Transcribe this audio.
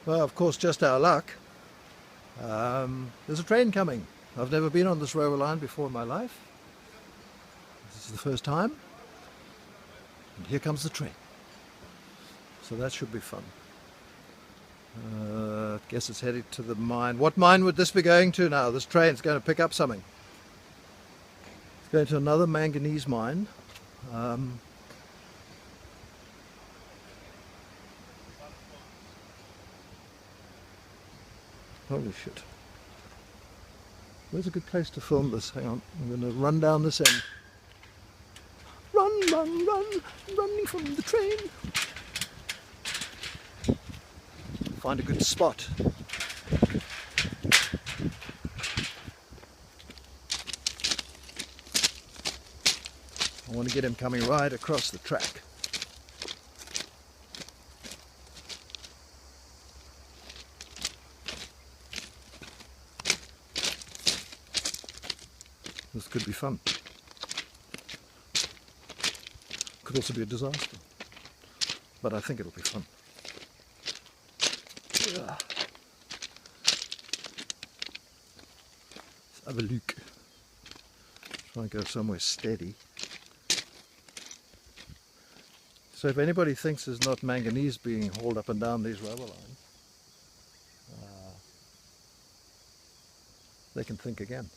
Well, of course, just our luck. There's a train coming. I've never been on this railway line before in my life. This is the first time. And here comes the train. So that should be fun. I guess it's heading to the mine. What mine would this be going to now? This train's going to pick up something. It's going to another manganese mine. Holy shit. Where's a good place to film this? Hang on, I'm going to run down this end. Run, run, run, running from the train. Find a good spot. I want to get him coming right across the track. This could be fun. Could also be a disaster. But I think it'll be fun. Yeah. Let's have a look. Try and go somewhere steady. So if anybody thinks there's not manganese being hauled up and down these railway lines, they can think again.